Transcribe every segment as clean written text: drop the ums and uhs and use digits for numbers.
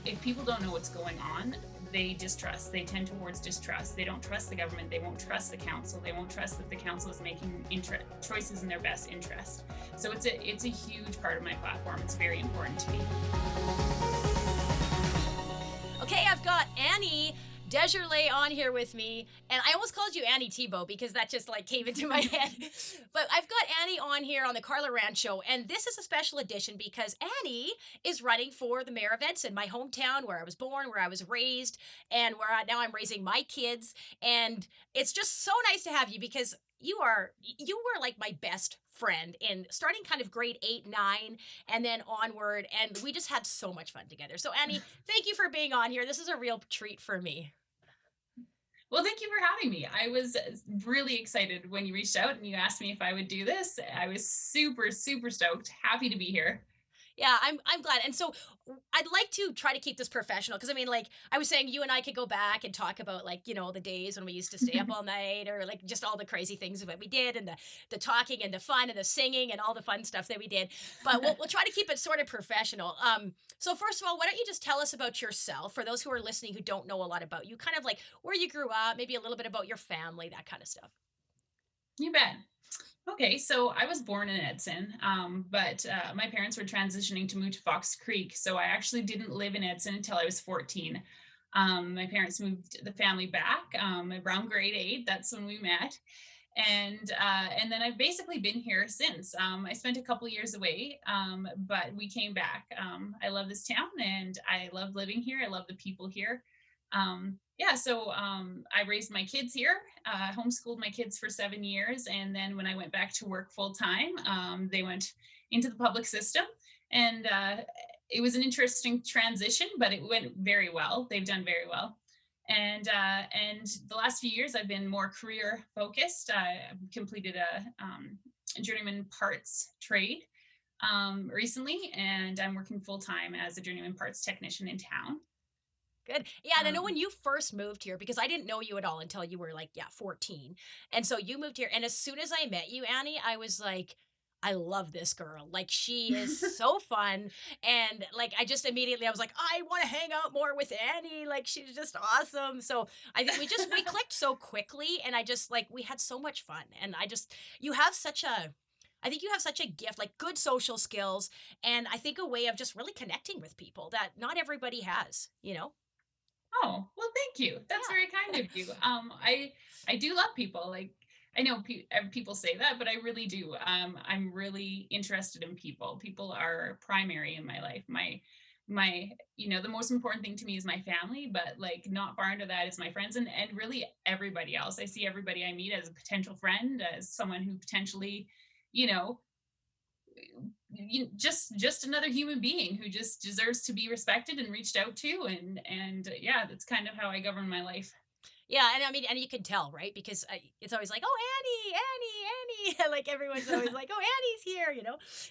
if people don't know what's going on, they distrust. They tend towards distrust. They don't trust the government. They won't trust the council. They won't trust that the council is making choices in their best interest. So it's a huge part of my platform. It's very important to me. Okay, I've got Annie Desjarlais on here with me, and I almost called you Annie Tebow because that just like came into my head. But I've got Annie on here on the Carla Rand Show, and this is a special edition because Annie is running for the mayor of Edson, my hometown where I was born, where I was raised, and now I'm raising my kids. And it's just so nice to have you because you were like my best friend in starting kind of grade 8, 9, and then onward, and we just had so much fun together. So Annie, thank you for being on here. This is a real treat for me. Well, thank you for having me. I was really excited when you reached out and you asked me if I would do this. I was super, super stoked. Happy to be here. Yeah, I'm glad. And so I'd like to try to keep this professional because I mean, like I was saying, you and I could go back and talk about like, the days when we used to stay up all night or like just all the crazy things that we did and the talking and the fun and the singing and all the fun stuff that we did. But we'll try to keep it sort of professional. So first of all, why don't you just tell us about yourself for those who are listening who don't know a lot about you, kind of like where you grew up, maybe a little bit about your family, that kind of stuff. You bet. Okay, so I was born in Edson, but my parents were transitioning to move to Fox Creek, so I actually didn't live in Edson until I was 14. My parents moved the family back around grade 8. That's when we met, and then I've basically been here since. I spent a couple years away, but we came back. I love this town, and I love living here. I love the people here. Yeah, so I raised my kids here, homeschooled my kids for 7 years. And then when I went back to work full time, they went into the public system. And it was an interesting transition, but it went very well. They've done very well. And the last few years, I've been more career focused. I've completed a journeyman parts trade recently, and I'm working full time as a journeyman parts technician in town. Good. Yeah, and I know when Um, you first moved here, because I didn't know you at all until you were like, yeah, 14. And so you moved here. And as soon as I met you, Annie, I was like, I love this girl. Like she is so fun. And like I just immediately I was like, I want to hang out more with Annie. Like she's just awesome. So I think we clicked so quickly and I just like we had so much fun. And you have such a I think you have such a gift, like good social skills, and I think a way of just really connecting with people that not everybody has. Oh, well, thank you. That's very kind Yeah. of you. I do love people. Like I know people say that, but I really do. I'm really interested in people. People are primary in my life. The most important thing to me is my family, but like not far under that is my friends and really everybody else. I see everybody I meet as a potential friend, as someone who potentially, you know, just another human being who just deserves to be respected and reached out to, and yeah, that's kind of how I govern my life. Yeah, and I mean, and you can tell, right? Because it's always like, "Oh, Annie, Annie, Annie!" Like everyone's always like, "Oh, Annie's here,"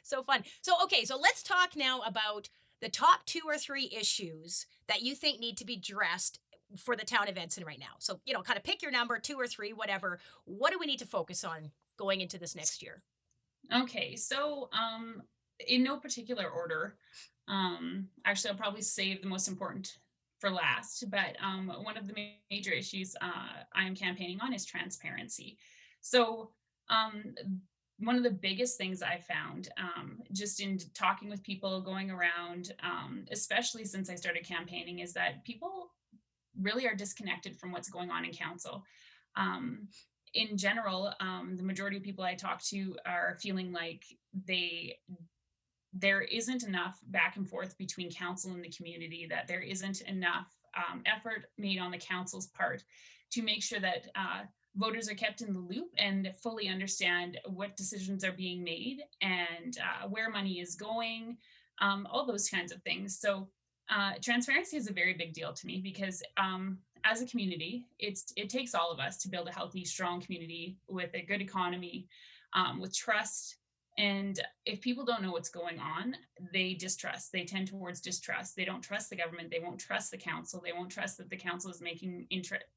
So fun. So okay, so let's talk now about the top 2 or 3 issues that you think need to be addressed for the town of Edson right now. So kind of pick your number, 2 or 3, whatever. What do we need to focus on going into this next year? Okay, so in no particular order. Actually, I'll probably save the most important for last. But one of the major issues I am campaigning on is transparency. So um, one of the biggest things I found just in talking with people, going around, especially since I started campaigning, is that people really are disconnected from what's going on in council. Um, in general, the majority of people I talk to are feeling like there isn't enough back and forth between council and the community, that there isn't enough effort made on the council's part to make sure that voters are kept in the loop and fully understand what decisions are being made and where money is going, all those kinds of things. So transparency is a very big deal to me because as a community, it takes all of us to build a healthy, strong community with a good economy, with trust. And if people don't know what's going on, they distrust. They tend towards distrust. They don't trust the government. They won't trust the council. They won't trust that the council is making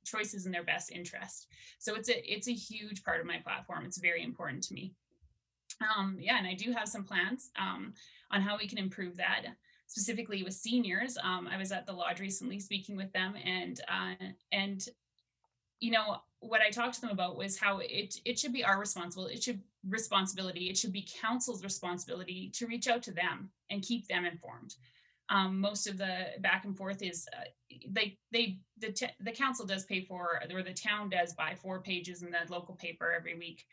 choices in their best interest. So it's a huge part of my platform. It's very important to me. Yeah, and I do have some plans on how we can improve that. specifically with seniors. I was at the lodge recently speaking with them, and what I talked to them about was how it should be our responsibility. It should be council's responsibility to reach out to them and keep them informed. Most of the back and forth is the council does pay for, or the town does buy 4 pages in the local paper every week,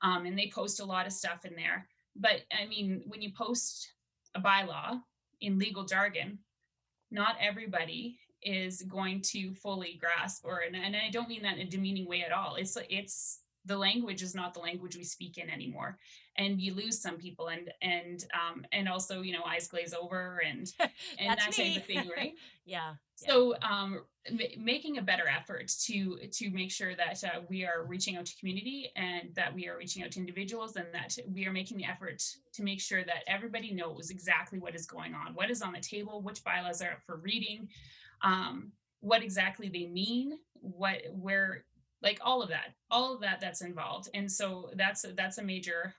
and they post a lot of stuff in there. But I mean, when you post a bylaw in legal jargon, not everybody is going to fully grasp, and I don't mean that in a demeaning way at all. It's the language is not the language we speak in anymore, and you lose some people, and also, eyes glaze over, and That's that type me. of thing, right? Yeah. Yeah. So, making a better effort to make sure that we are reaching out to community, and that we are reaching out to individuals, and that we are making the effort to make sure that everybody knows exactly what is going on, what is on the table, which bylaws are up for reading, what exactly they mean, where, like, all of that that's involved. And so that's a major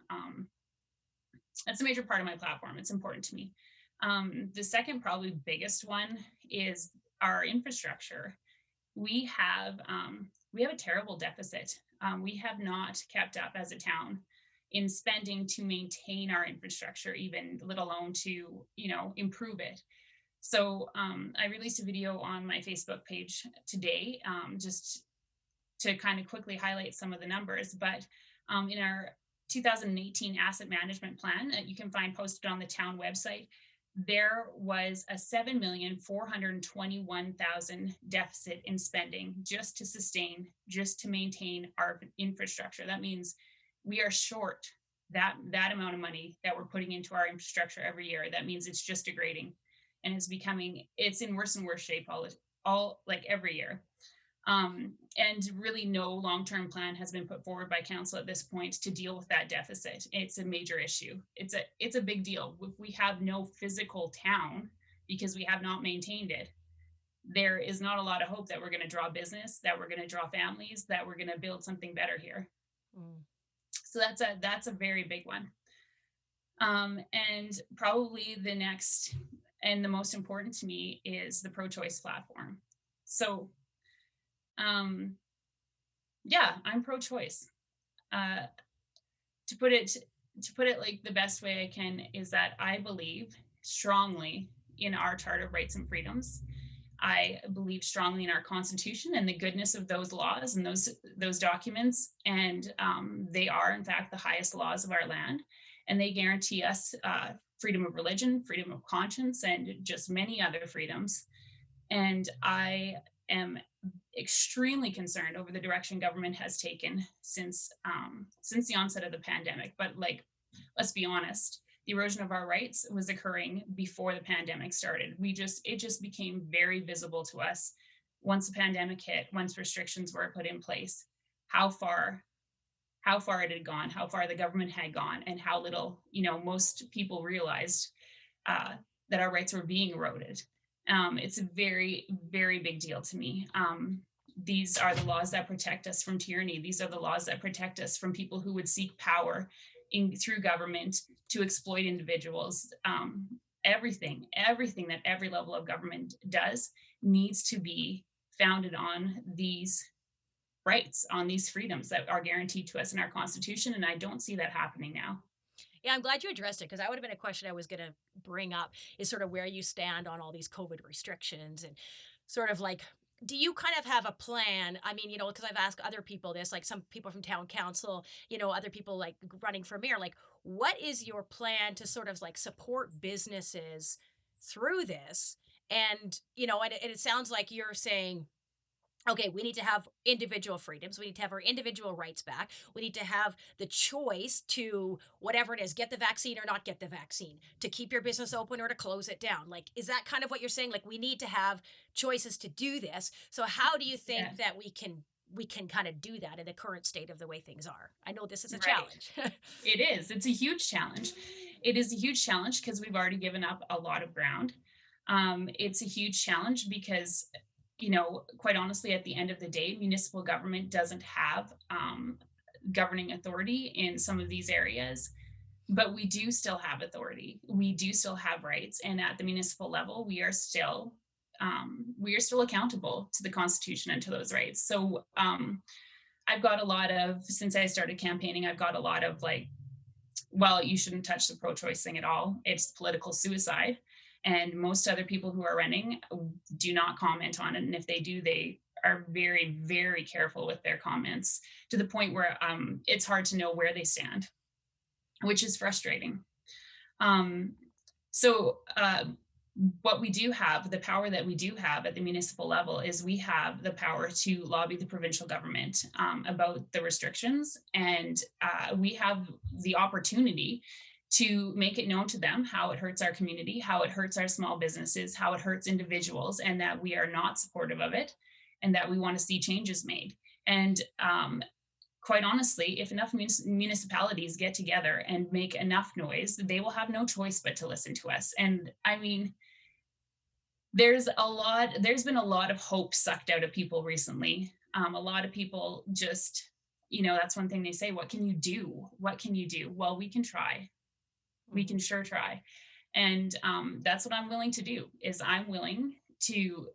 part of my platform. It's important to me. The second, probably biggest one, is our infrastructure. We have a terrible deficit. We have not kept up as a town in spending to maintain our infrastructure, even let alone to improve it. So I released a video on my Facebook page today, just to kind of quickly highlight some of the numbers. But in our 2018 asset management plan that you can find posted on the town website, there was a 7,421,000 deficit in spending just to maintain our infrastructure. That means we are short that amount of money that we're putting into our infrastructure every year. That means it's just degrading, and it's in worse and worse shape all like every year. And really no long-term plan has been put forward by council at this point to deal with that deficit. It's a major issue. It's a big deal. If we have no physical town because we have not maintained it, there is not a lot of hope that we're going to draw business, that we're going to draw families, that we're going to build something better here. So that's a very big one. And probably the next and the most important to me is the pro-choice platform. So yeah, I'm pro-choice. To put it like the best way I can is that I believe strongly in our Charter of Rights and Freedoms. I believe strongly in our Constitution and the goodness of those laws and those documents, and they are in fact the highest laws of our land, and they guarantee us freedom of religion, freedom of conscience, and just many other freedoms. And I am extremely concerned over the direction government has taken since the onset of the pandemic. But let's be honest, the erosion of our rights was occurring before the pandemic started. It just became very visible to us once the pandemic hit, once restrictions were put in place, how far it had gone, how far the government had gone, and how little most people realized that our rights were being eroded. It's a very, very big deal to me. These are the laws that protect us from tyranny. These are the laws that protect us from people who would seek power through government to exploit individuals. Everything that every level of government does needs to be founded on these rights, on these freedoms that are guaranteed to us in our Constitution. And I don't see that happening now. Yeah, I'm glad you addressed it because that would have been a question I was going to bring up is sort of where you stand on all these COVID restrictions and sort of like, do you kind of have a plan? I mean, because I've asked other people this, like some people from town council, other people like running for mayor, like what is your plan to sort of like support businesses through this? And, and it sounds like you're saying, okay, we need to have individual freedoms. We need to have our individual rights back. We need to have the choice to whatever it is, get the vaccine or not get the vaccine, to keep your business open or to close it down. Like, is that kind of what you're saying? Like, we need to have choices to do this. So how do you think Yeah. that we can kind of do that in the current state of the way things are? I know this is a Right. challenge. It is. It's a huge challenge. It is a huge challenge because we've already given up a lot of ground. It's a huge challenge because quite honestly, at the end of the day, municipal government doesn't have governing authority in some of these areas. but we do still have authority. We do still have rights. And at the municipal level, we are still accountable to the Constitution and to those rights. So I've got a lot of, since I started campaigning, I've got a lot of like, well, you shouldn't touch the pro-choice thing at all. It's political suicide. And most other people who are running do not comment on it. And if they do, they are very, very careful with their comments to the point where it's hard to know where they stand, which is frustrating. Um, so what we do have, the power that we do have at the municipal level is we have the power to lobby the provincial government about the restrictions. And we have the opportunity to make it known to them how it hurts our community, how it hurts our small businesses, how it hurts individuals, and that we are not supportive of it and that we want to see changes made. And quite honestly, if enough municipalities get together and make enough noise, they will have no choice but to listen to us. And I mean, there's been a lot of hope sucked out of people recently. A lot of people just, that's one thing they say, what can you do? What can you do? Well, we can try. We Mhm. can sure try. And that's what I'm willing to do, is I'm willing to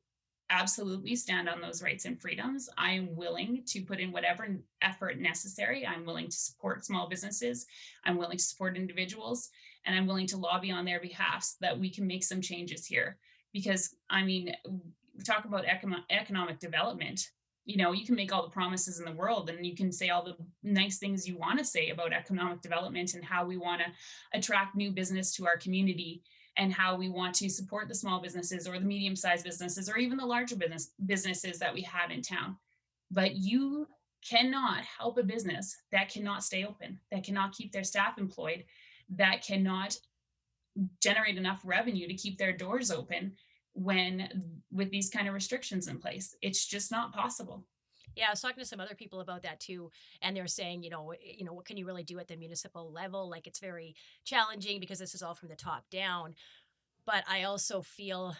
absolutely stand on those rights and freedoms. I am willing to put in whatever effort necessary. I'm willing to support small businesses. I'm willing to support individuals, and I'm willing to lobby on their behalf so that we can make some changes here. Because, I mean, we talk about economic development. You can make all the promises in the world and you can say all the nice things you want to say about economic development and how we want to attract new business to our community and how we want to support the small businesses or the medium-sized businesses or even the larger businesses that we have in town. But you cannot help a business that cannot stay open, that cannot keep their staff employed, that cannot generate enough revenue to keep their doors open when with these kind of restrictions in place. It's just not possible. Yeah, I was talking to some other people about that too, and they were saying, what can you really do at the municipal level? Like it's very challenging because this is all from the top down. But I also feel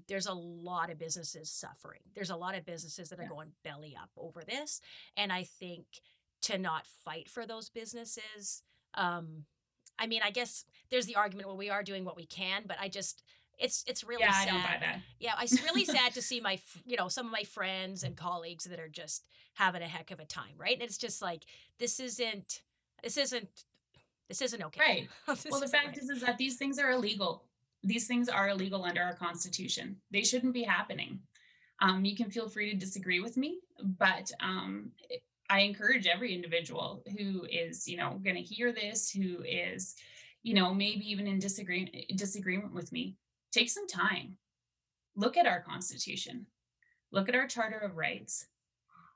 there's a lot of businesses suffering. There's a lot of businesses that are Yeah. going belly up over this, and I think to not fight for those businesses. Um, I mean, I guess there's the argument, well, we are doing what we can, but it's really Yeah, I don't buy sad. that. Yeah, it's really sad to see some of my friends and colleagues that are just having a heck of a time, right? And it's just like this isn't this isn't this isn't okay. Right. Well, This the isn't fact right. is that these things are illegal. These things are illegal under our constitution. They shouldn't be happening. You can feel free to disagree with me, but I encourage every individual who is, going to hear this, who is, maybe even in disagreement with me, take some time. Look at our constitution. Look at our charter of rights.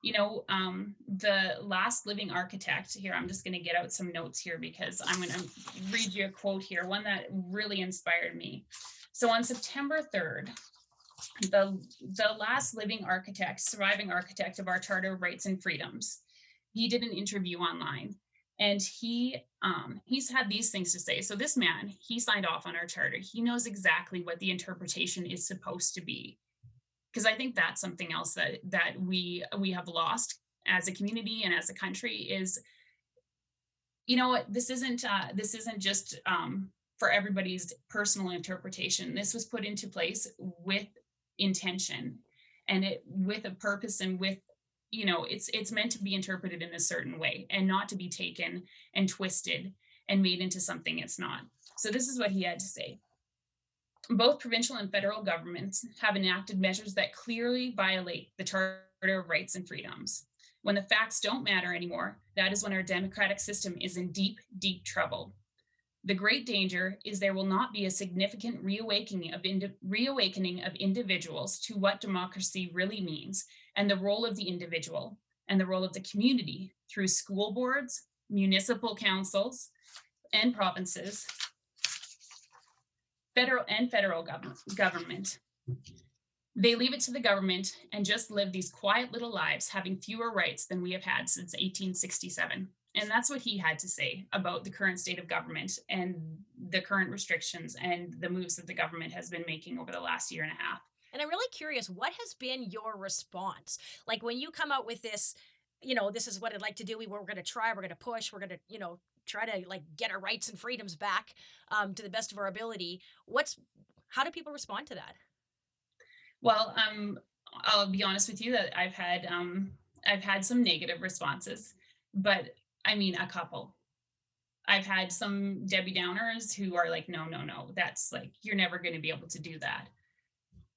The last living architect here, I'm just going to get out some notes here because I'm going to read you a quote here, one that really inspired me. So on September 3rd, the last living architect, surviving architect of our Charter of Rights and Freedoms, he did an interview online, and he's had these things to say. So this man, he signed off on our charter. He knows exactly what the interpretation is supposed to be, because I think that's something else that we have lost as a community and as a country is, what, this isn't just for everybody's personal interpretation. This was put into place with intention and it with a purpose and with, it's meant to be interpreted in a certain way and not to be taken and twisted and made into something it's not. So this is what he had to say. Both provincial and federal governments have enacted measures that clearly violate the Charter of Rights and Freedoms. When the facts don't matter anymore, that is when our democratic system is in deep, deep trouble. The great danger is there will not be a significant reawakening of individuals to what democracy really means and the role of the individual and the role of the community through school boards, municipal councils, and provinces, federal government. They leave it to the government and just live these quiet little lives, having fewer rights than we have had since 1867. And that's what he had to say about the current state of government and the current restrictions and the moves that the government has been making over the last year and a half. And I'm really curious, what has been your response? Like when you come out with this, this is what I'd like to do. We're going to try, we're going to push, we're going to, try to like get our rights and freedoms back to the best of our ability. What's how do people respond to that? Well, I'll be honest with you that I've had some negative responses, but I mean a couple. I've had some Debbie Downers who are like, no, no, no, that's like you're never going to be able to do that.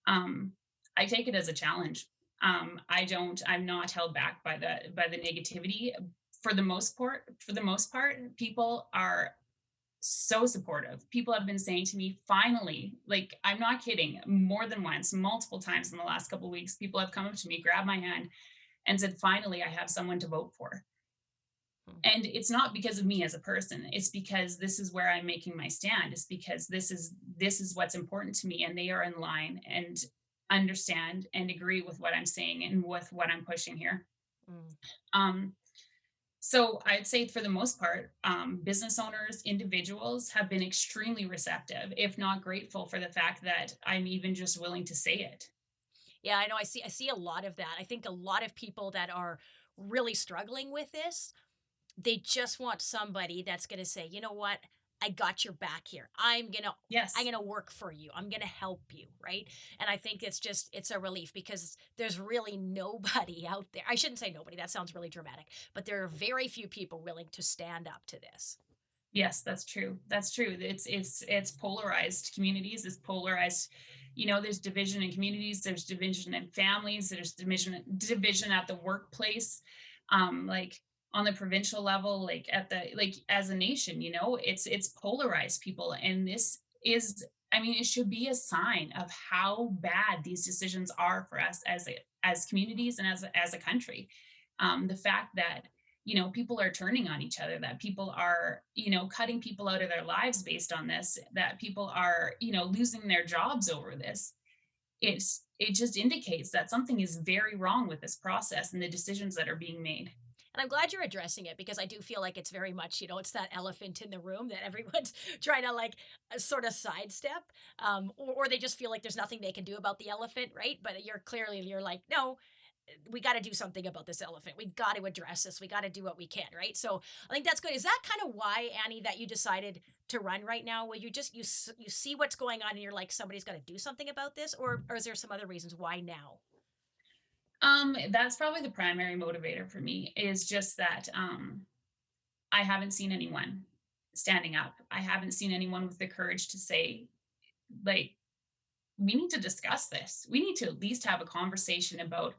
Um, I take it as a challenge. I'm not held back by the negativity. For the most part, people are so supportive. People have been saying to me, finally, like I'm not kidding, more than once, multiple times in the last couple of weeks, people have come up to me, grabbed my hand, and said, finally, I have someone to vote for. Hmm. And it's not because of me as a person. It's because this is where I'm making my stand. It's because this is what's important to me, and they are in line and understand and agree with what I'm saying and with what I'm pushing here. Mm. Um, So I'd say for the most part, business owners, individuals have been extremely receptive, if not grateful for the fact that I'm even just willing to say it. Yeah, I know. I see a lot of that. I think a lot of people that are really struggling with this, they just want somebody that's going to say, "You know what? I got your back here. I'm Yes. going to work for you. I'm going to help you," right? And I think it's a relief because there's really nobody out there. I shouldn't say nobody. That sounds really dramatic, but there are very few people willing to stand up to this. Yes, that's true. That's true. It's polarized communities. It's polarized. You know, there's division in communities. There's division in families. There's division at the workplace. Like on the provincial level, like at the like as a nation. You know, it's polarized people, and this is. I mean, it should be a sign of how bad these decisions are for us as communities and as a country. The fact that people are turning on each other, that people are cutting people out of their lives based on this, that people are losing their jobs over this. It just indicates that something is very wrong with this process and the decisions that are being made. And I'm glad you're addressing it because I do feel like it's very much, it's that elephant in the room that everyone's trying to like sort of sidestep, or they just feel like there's nothing they can do about the elephant, right? But you're like, no, we got to do something about this elephant. We got to address this. We got to do what we can, right? So I think that's good. Is that kind of why, Annie, that you decided to run right now? Where you see what's going on and you're like, somebody's got to do something about this, or is there some other reasons why now? That's probably the primary motivator for me, is just that I haven't seen anyone standing up. I haven't seen anyone with the courage to say, like, we need to discuss this. We need to at least have a conversation about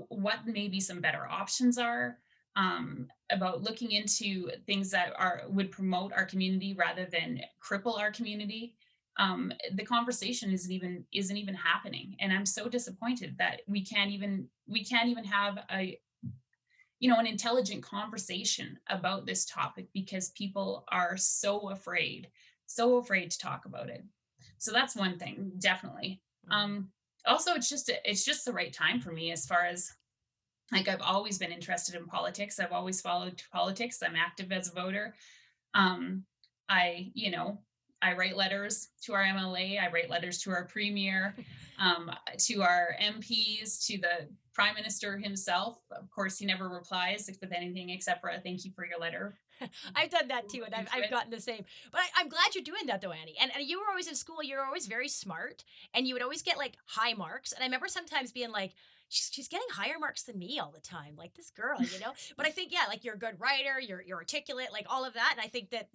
what maybe some better options are, about looking into things that are would promote our community rather than cripple our community. The conversation isn't even happening, and I'm so disappointed that we can't even have a an intelligent conversation about this topic because people are so afraid to talk about it. So that's one thing, definitely. Mhm. Also, it's just the right time for me, as far as like I've always been interested in politics. I've always followed politics. I'm active as a voter. Um, I write letters to our MLA. I write letters to our premier, to our MPs, to the prime minister himself. Of course, he never replies with anything except for a thank you for your letter. I've done that We'll too, look and I've, into I've it. gotten the same. But I'm glad you're doing that though, Annie. And you were always in school. You were always very smart, and you would always get like high marks. And I remember sometimes being like, she's getting higher marks than me all the time, like this girl. But I think yeah, like you're a good writer, you're articulate, like all of that. And I think that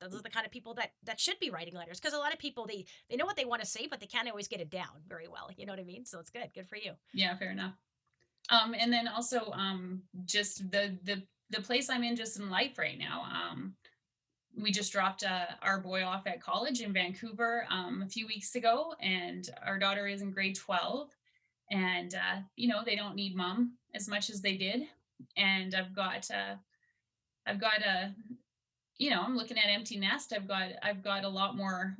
those are the kind of people that should be writing letters because a lot of people they know what they want to say, but they can't always get it down very well. You know what I mean? So it's good for you. Yeah, fair enough. And then also, just the place I'm in just in life right now. We just dropped our boy off at college in Vancouver a few weeks ago, and our daughter is in grade 12. And they don't need mom as much as they did. And I've got a I'm looking at empty nest. I've got a lot more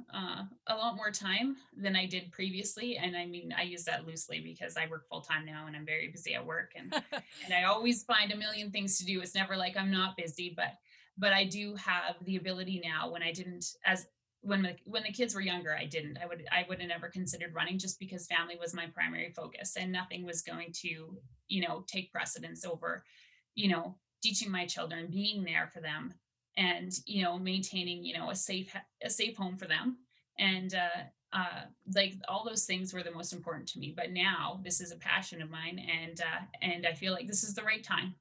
time than I did previously. And I mean, I use that loosely because I work full time now and I'm very busy at work, and I always find a million things to do. It's never like I'm not busy, but I do have the ability now, when I didn't as when the kids were younger, I didn't. I would have never considered running, just because family was my primary focus and nothing was going to, take precedence over, teaching my children, being there for them. and maintaining a safe home for them. And like all those things were the most important to me, but now this is a passion of mine, and I feel like this is the right time.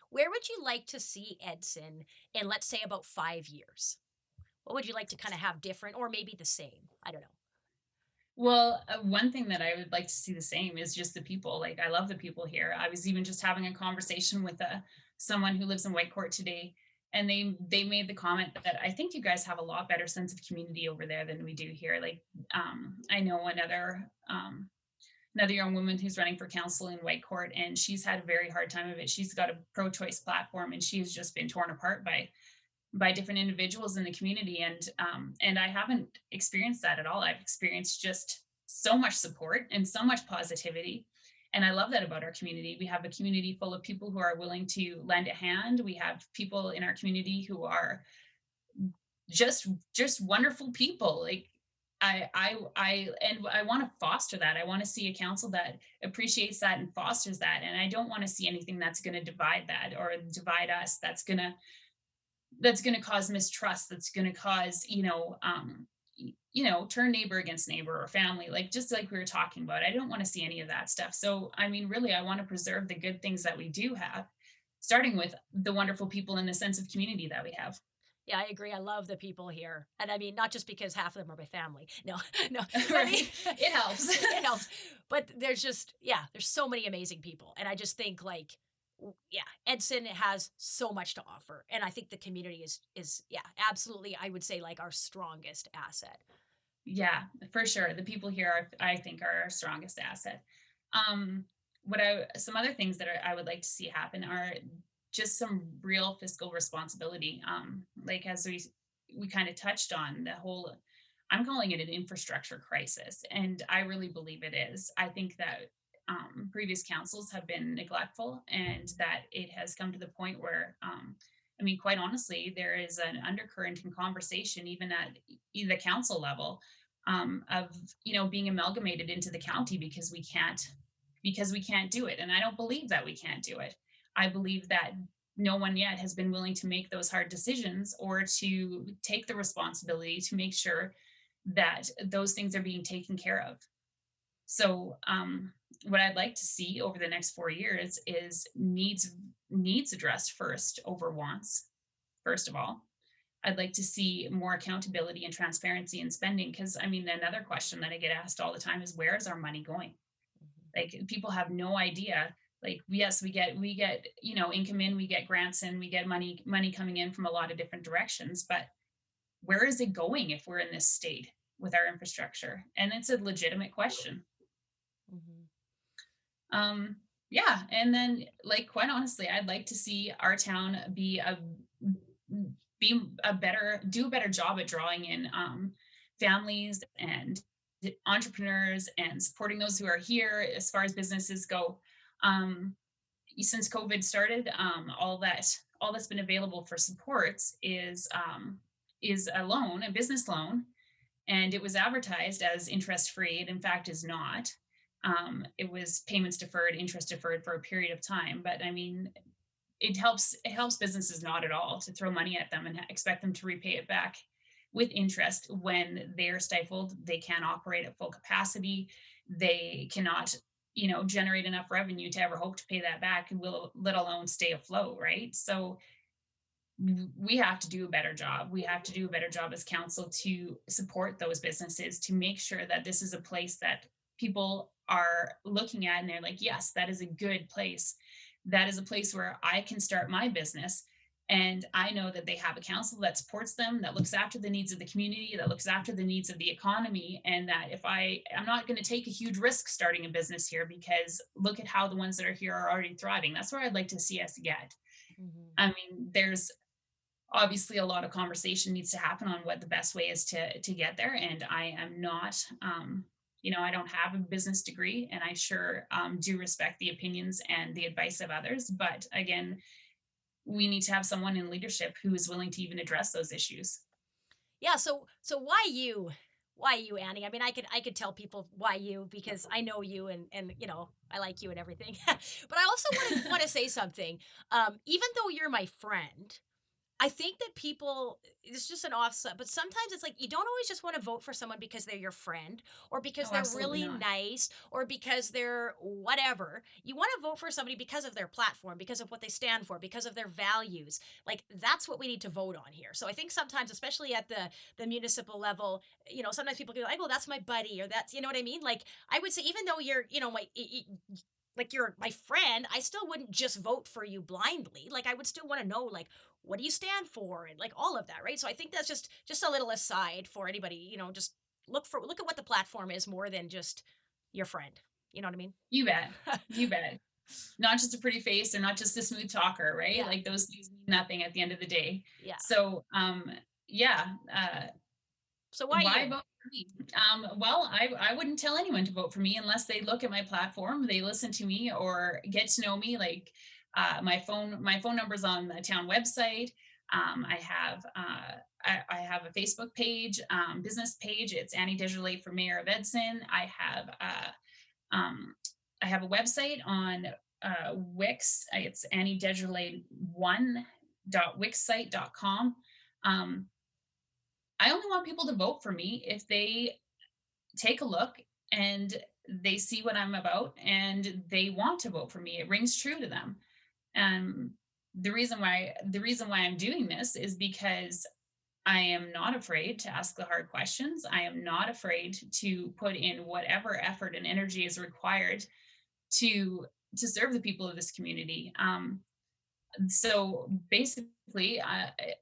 Where would you like to see Edson in, let's say, about 5 years? What would you like to kind of have different or maybe the same? I don't know. Well, one thing that I would like to see the same is just the people. Like, I love the people here. I was even just having a conversation with someone who lives in Whitecourt today, and they made the comment that I think you guys have a lot better sense of community over there than we do here. Like, I know another young woman who's running for council in Whitecourt, and she's had a very hard time of it. She's got a pro-choice platform, and she has just been torn apart by different individuals in the community, and I haven't experienced that at all. I've experienced just so much support and so much positivity, and I love that about our community. We have a community full of people who are willing to lend a hand. We have people in our community who are just wonderful people. Like, I want to foster that. I want to see a council that appreciates that and fosters that, and I don't want to see anything that's going to divide that or divide us. That's going to cause mistrust, that's going to cause turn neighbor against neighbor or family, like just like we were talking about. I don't want to see any of that stuff. So I mean, really, I want to preserve the good things that we do have, starting with the wonderful people and the sense of community that we have. Yeah, I agree. I love the people here. And I mean, not just because half of them are my family. No, no. I mean, Right, it helps. it helps. But there's just, yeah, there's so many amazing people. And I just think like, yeah, Edson has so much to offer. And I think the community is, yeah, absolutely, I would say like our strongest asset. Yeah, for sure. The people here I think are our strongest asset. Um, what I Some other things that I would like to see happen are just some real fiscal responsibility. Like, as we kind of touched on the whole, I'm calling it an infrastructure crisis, and I really believe it is. I think that previous councils have been neglectful, and that it has come to the point where, I mean, quite honestly, there is an undercurrent in conversation, even at the council level, of being amalgamated into the county because we can't do it. And I don't believe that we can't do it. I believe that no one yet has been willing to make those hard decisions or to take the responsibility to make sure that those things are being taken care of. So, what I'd like to see over the next 4 years is needs addressed first over wants. First of all, I'd like to see more accountability and transparency in spending, because I mean, another question that I get asked all the time is, where is our money going? Mhm. Like, people have no idea. Like, yes, we get income in, we get grants in, we get money coming in from a lot of different directions, but where is it going if we're in this state with our infrastructure? And it's a legitimate question. Mhm. Um, yeah, and then, like, quite honestly, I'd like to see our town be a better do a better job at drawing in families and entrepreneurs and supporting those who are here as far as businesses go. Um, since COVID started, all that's been available for supports is a loan, a business loan, and it was advertised as interest free. It in fact is not. It was payments deferred, interest deferred for a period of time. But I mean, it helps businesses not at all to throw money at them and expect them to repay it back with interest when they're stifled. They can't operate at full capacity. They cannot generate enough revenue to ever hope to pay that back, will let alone stay afloat, right? So we have to do a better job. We have to do a better job as council to support those businesses, to make sure that this is a place that people are looking at and they're like, yes, that is a good place. That is a place where I can start my business. And I know that they have a council that supports them, that looks after the needs of the community, that looks after the needs of the economy. And that if I'm not going to take a huge risk starting a business here, because look at how the ones that are here are already thriving. That's where I'd like to see us get. Mhm. I mean, there's obviously a lot of conversation needs to happen on what the best way is to get there, and I am not I don't have a business degree, and I sure do respect the opinions and the advice of others, but again, we need to have someone in leadership who is willing to even address those issues. Yeah, so why you? Why you, Annie? I mean, I could tell people why you because I know you and I like you and everything. But I also want to say something. Even though you're my friend, I think that people, it's just an offset, but sometimes it's like you don't always just want to vote for someone because they're your friend or because Oh, they're absolutely really not. nice or because they're whatever. You want to vote for somebody because of their platform, because of what they stand for, because of their values. Like that's what we need to vote on here. So I think sometimes, especially at the municipal level, sometimes people go like, "Oh, that's my buddy," or that's, you know what I mean? Like I would say, even though you're, like you're my friend, I still wouldn't just vote for you blindly. Like I would still want to know like what do you stand for and like all of that, right? So I think that's just a little aside for anybody, just look at what the platform is more than just your friend. You know what I mean? You bet. You bet. Not just a pretty face or not just a smooth talker, right? Yeah. Like those things mean nothing at the end of the day. Yeah. So, yeah, So why why you? vote for me? Well, I wouldn't tell anyone to vote for me unless they look at my platform, they listen to me or get to know me. Like my phone number's on the town website. I have a Facebook page, business page. It's Annie Desjarlais for Mayor of Edson. Um, I have a website on Wix. It's Annie Desjarlais one.wixsite.com. Um, I only want people to vote for me if they take a look and they see what I'm about and they want to vote for me. It rings true to them. And the reason why I'm doing this is because I am not afraid to ask the hard questions. I am not afraid to put in whatever effort and energy is required to to serve the people of this community. So basically,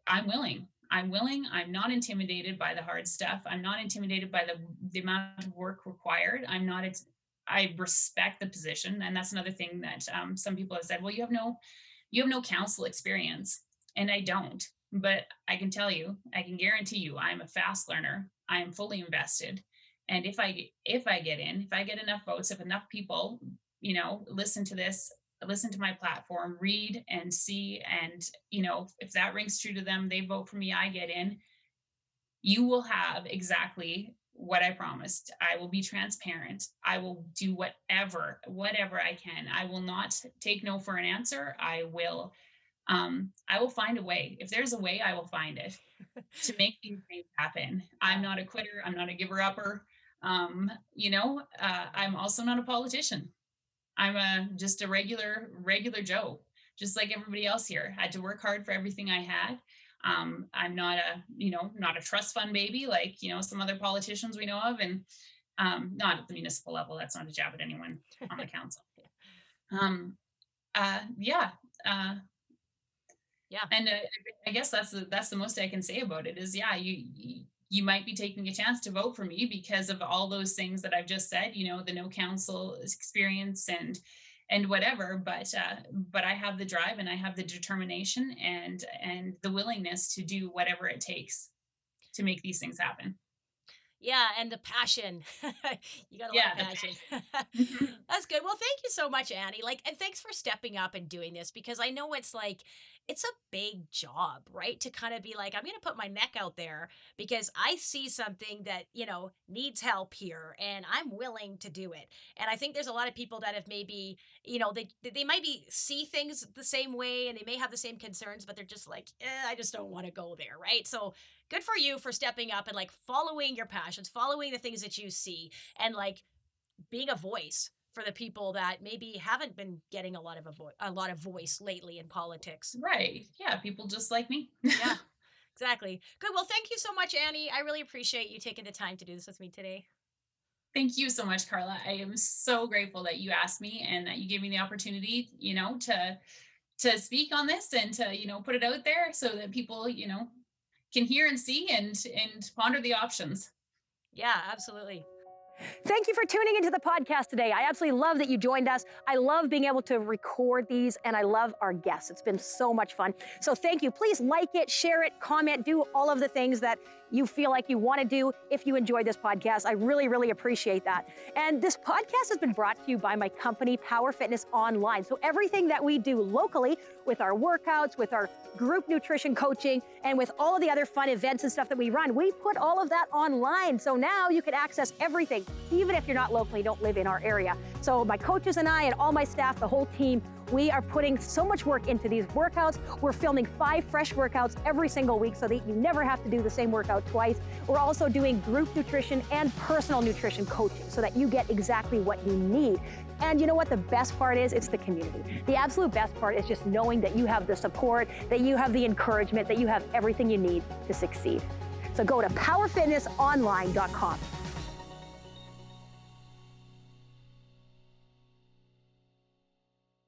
I'm willing. I'm willing. I'm not intimidated by the hard stuff. I'm not intimidated by the amount of work required. I respect the position, and that's another thing that some people have said. Well, you have no council experience, and I don't. But I can tell you, I can guarantee you, I'm a fast learner. I am fully invested, and if I get in, if I get enough votes, if enough people, listen to this, listen to my platform, read and see, and if that rings true to them, they vote for me, I get in, you will have exactly what I promised. I will be transparent. I will do whatever I can. I will not take no for an answer. I will find a way. If there's a way, I will find it to make these things happen. I'm Yeah. not a quitter. I'm not a giver upper. I'm also not a politician. Just a regular Joe, just like everybody else here. I had to work hard for everything I had. I'm not a trust fund baby like some other politicians we know of, and not at the municipal level. That's not a jab at anyone on the council. Um, yeah, uh, Yeah. and I guess that's the most I can say about it is, yeah, you might be taking a chance to vote for me because of all those things that I've just said, the no council experience and whatever, but I have the drive and I have the determination and the willingness to do whatever it takes to make these things happen. Yeah, and the passion. You got a lot Yeah, of passion. Mhm. That's good. Well, thank you so much, Annie. Like, and thanks for stepping up and doing this because I know it's like it's a big job, right? To kind of be like, I'm going to put my neck out there because I see something that, needs help here and I'm willing to do it. And I think there's a lot of people that have maybe, they might be see things the same way and they may have the same concerns, but they're just like, I just don't want to go there, right? So good for you for stepping up and like following your passions, following the things that you see, and like being a voice for the people that maybe haven't been getting a lot of voice lately in politics. Right. Yeah, people just like me. Yeah, exactly. Good. Well, thank you so much, Annie. I really appreciate you taking the time to do this with me today. Thank you so much, Carla. I am so grateful that you asked me and that you gave me the opportunity, to speak on this and to, put it out there so that people, can hear and see and ponder the options. Yeah, absolutely. Thank you for tuning into the podcast today. I absolutely love that you joined us. I love being able to record these, and I love our guests. It's been so much fun. So thank you. Please like it, share it, comment, do all of the things that you feel like you want to do if you enjoyed this podcast. I really, really appreciate that. And this podcast has been brought to you by my company, Power Fitness Online. So everything that we do locally with our workouts, with our group nutrition coaching, and with all of the other fun events and stuff that we run, we put all of that online. So now you can access everything even if you're not locally, don't live in our area. So my coaches and I and all my staff, the whole team, we are putting so much work into these workouts. We're filming 5 fresh workouts every single week so that you never have to do the same workout twice. We're also doing group nutrition and personal nutrition coaching so that you get exactly what you need. And you know what the best part is? It's the community. The absolute best part is just knowing that you have the support, that you have the encouragement, that you have everything you need to succeed. So go to powerfitnessonline.com.